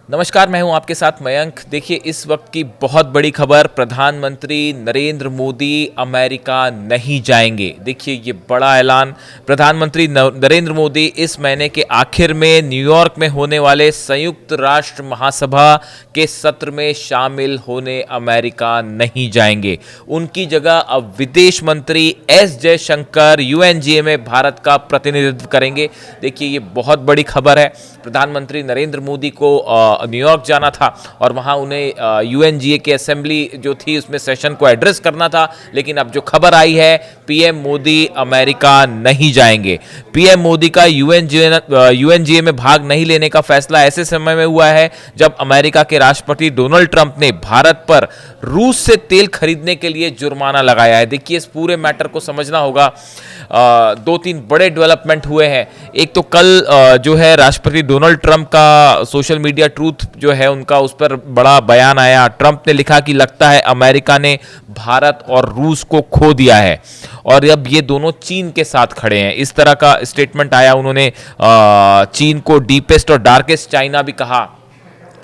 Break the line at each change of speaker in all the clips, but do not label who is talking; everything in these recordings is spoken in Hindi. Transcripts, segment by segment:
नमस्कार, मैं हूं आपके साथ मयंक। देखिए, इस वक्त की बहुत बड़ी खबर, प्रधानमंत्री नरेंद्र मोदी अमेरिका नहीं जाएंगे। देखिए, ये बड़ा ऐलान प्रधानमंत्री नरेंद्र मोदी इस महीने के आखिर में न्यूयॉर्क में होने वाले संयुक्त राष्ट्र महासभा के सत्र में शामिल होने अमेरिका नहीं जाएंगे। उनकी जगह अब विदेश मंत्री एस जयशंकर यूएनजीए में भारत का प्रतिनिधित्व करेंगे। देखिए, ये बहुत बड़ी खबर है। प्रधानमंत्री नरेंद्र मोदी को न्यूयॉर्क जाना था और वहाँ उन्हें यूएनजीए की असेंबली जो थी उसमें सेशन को एड्रेस करना था, लेकिन अब जो खबर आई है, पीएम मोदी अमेरिका नहीं जाएंगे। पीएम मोदी का यूएनजीए में भाग नहीं लेने का फैसला ऐसे समय में हुआ है जब अमेरिका के राष्ट्रपति डोनाल्ड ट्रंप ने भारत पर रूस से तेल खरीदने के लिए जुर्माना लगाया है। देखिए, इस पूरे मैटर को समझना होगा। दो तीन बड़े डेवलपमेंट हुए हैं। एक तो कल जो है राष्ट्रपति डोनाल्ड ट्रंप का सोशल मीडिया ट्रूथ जो है उनका, उस पर बड़ा बयान आया। ट्रंप ने लिखा कि लगता है अमेरिका ने भारत और रूस को खो दिया है और अब ये दोनों चीन के साथ खड़े हैं। इस तरह का स्टेटमेंट आया। उन्होंने चीन को डीपेस्ट और डार्केस्ट चाइना भी कहा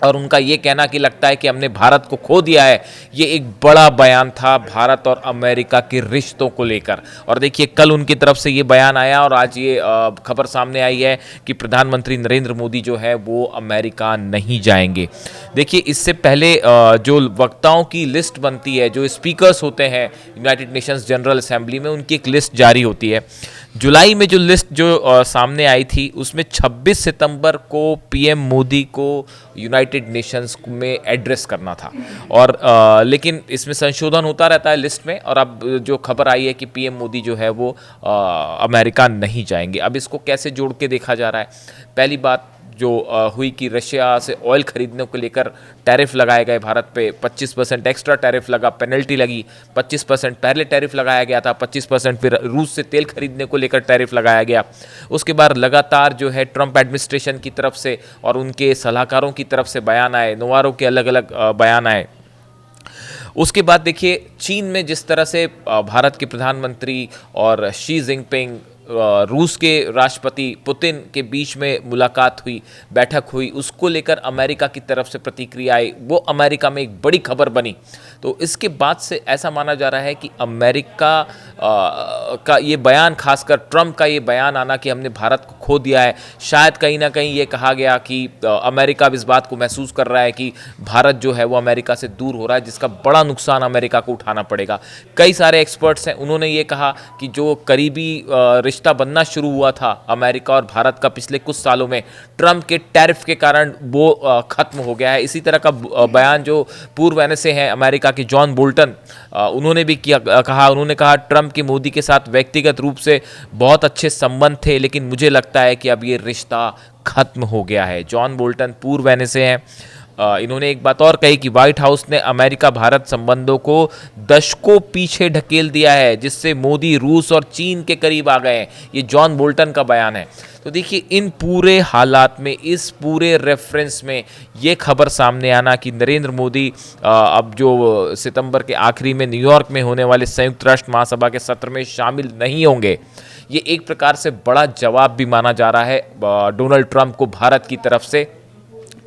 और उनका ये कहना कि लगता है कि हमने भारत को खो दिया है, ये एक बड़ा बयान था भारत और अमेरिका के रिश्तों को लेकर। और देखिए, कल उनकी तरफ से ये बयान आया और आज ये खबर सामने आई है कि प्रधानमंत्री नरेंद्र मोदी जो है वो अमेरिका नहीं जाएंगे। देखिए, इससे पहले जो वक्ताओं की लिस्ट बनती है, जो स्पीकर्स होते हैं यूनाइटेड नेशंस जनरल असेंबली में, उनकी एक लिस्ट जारी होती है। जुलाई में जो लिस्ट जो सामने आई थी उसमें 26 सितंबर को पीएम मोदी को यूनाइटेड नेशंस में एड्रेस करना था और लेकिन इसमें संशोधन होता रहता है लिस्ट में, और अब जो खबर आई है कि पीएम मोदी जो है वो अमेरिका नहीं जाएंगे। अब इसको कैसे जोड़ के देखा जा रहा है? पहली बात जो हुई कि रशिया से ऑयल खरीदने को लेकर टैरिफ लगाए गए भारत पे, 25% एक्स्ट्रा टैरिफ लगा, पेनल्टी लगी। 25% पहले टैरिफ लगाया गया था, 25% फिर रूस से तेल खरीदने को लेकर टैरिफ लगाया गया। उसके बाद लगातार जो है ट्रंप एडमिनिस्ट्रेशन की तरफ से और उनके सलाहकारों की तरफ से बयान आए, नोवारो के अलग अलग बयान आए। उसके बाद देखिए, चीन में जिस तरह से भारत के प्रधानमंत्री और शी जिनपिंग रूस के राष्ट्रपति पुतिन के बीच में मुलाकात हुई, बैठक हुई, उसको लेकर अमेरिका की तरफ से प्रतिक्रिया आई, वो अमेरिका में एक बड़ी खबर बनी। तो इसके बाद से ऐसा माना जा रहा है कि अमेरिका का ये बयान, खासकर ट्रंप का ये बयान आना कि हमने भारत को खो दिया है, शायद कहीं ना कहीं ये कहा गया कि अमेरिका भी इस बात को महसूस कर रहा है कि भारत जो है वो अमेरिका से दूर हो रहा है, जिसका बड़ा नुकसान अमेरिका को उठाना पड़ेगा। कई सारे एक्सपर्ट्स हैं, उन्होंने ये कहा कि जो करीबी रिश्ता बनना शुरू हुआ था अमेरिका और भारत का पिछले कुछ सालों में, ट्रंप के टैरिफ के कारण वो खत्म हो गया है। इसी तरह का बयान जो पूर्व एनएसए हैं अमेरिका के जॉन बोल्टन, उन्होंने भी कहा। उन्होंने कहा ट्रंप के मोदी के साथ व्यक्तिगत रूप से बहुत अच्छे संबंध थे, लेकिन मुझे लगता है कि अब ये रिश्ता खत्म हो गया है। जॉन बोल्टन पूर्व एनएसए हैं। इन्होंने एक बात और कही कि व्हाइट हाउस ने अमेरिका भारत संबंधों को दशकों पीछे ढकेल दिया है, जिससे मोदी रूस और चीन के करीब आ गए हैं। ये जॉन बोल्टन का बयान है। तो देखिए, इन पूरे हालात में, इस पूरे रेफरेंस में ये खबर सामने आना कि नरेंद्र मोदी अब जो सितंबर के आखिरी में न्यूयॉर्क में होने वाले संयुक्त राष्ट्र महासभा के सत्र में शामिल नहीं होंगे, ये एक प्रकार से बड़ा जवाब भी माना जा रहा है डोनाल्ड ट्रंप को भारत की तरफ से।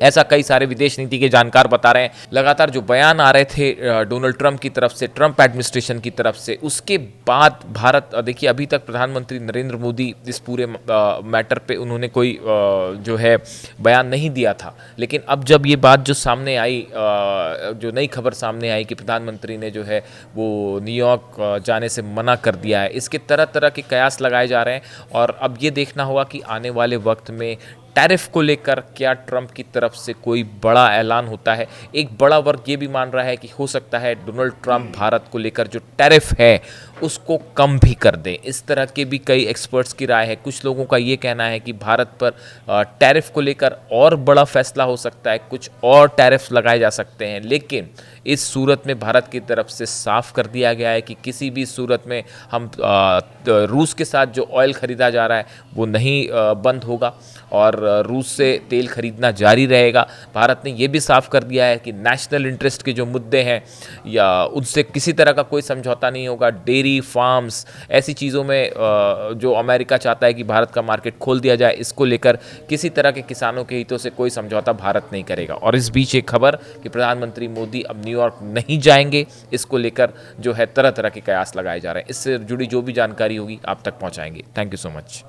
ऐसा कई सारे विदेश नीति के जानकार बता रहे हैं। लगातार जो बयान आ रहे थे डोनाल्ड ट्रंप की तरफ से, ट्रंप एडमिनिस्ट्रेशन की तरफ से, उसके बाद भारत, देखिए अभी तक प्रधानमंत्री नरेंद्र मोदी इस पूरे मैटर पे उन्होंने कोई जो है बयान नहीं दिया था, लेकिन अब जब ये बात जो सामने आई, जो नई खबर सामने आई कि प्रधानमंत्री ने जो है वो न्यूयॉर्क जाने से मना कर दिया है, इसके तरह तरह के कयास लगाए जा रहे हैं। और अब ये देखना होगा कि आने वाले वक्त में टैरिफ को लेकर क्या ट्रंप की तरफ से कोई बड़ा ऐलान होता है। एक बड़ा वर्ग ये भी मान रहा है कि हो सकता है डोनाल्ड ट्रंप भारत को लेकर जो टैरिफ है उसको कम भी कर दें। इस तरह के भी कई एक्सपर्ट्स की राय है। कुछ लोगों का ये कहना है कि भारत पर टैरिफ को लेकर और बड़ा फैसला हो सकता है, कुछ और टैरिफ लगाए जा सकते हैं, लेकिन इस सूरत में भारत की तरफ से साफ कर दिया गया है कि किसी भी सूरत में हम रूस के साथ जो ऑयल खरीदा जा रहा है वो नहीं बंद होगा और रूस से तेल खरीदना जारी रहेगा। भारत ने ये भी साफ कर दिया है कि नेशनल इंटरेस्ट के जो मुद्दे हैं या उनसे किसी तरह का कोई समझौता नहीं होगा। डेयरी डेयरी फार्म्स, ऐसी चीज़ों में जो अमेरिका चाहता है कि भारत का मार्केट खोल दिया जाए, इसको लेकर किसी तरह के किसानों के हितों से कोई समझौता भारत नहीं करेगा। और इस बीच एक खबर कि प्रधानमंत्री मोदी अब न्यूयॉर्क नहीं जाएंगे, इसको लेकर जो है तरह तरह के कयास लगाए जा रहे हैं। इससे जुड़ी जो भी जानकारी होगी आप तक पहुंचाएंगे। Thank you so much.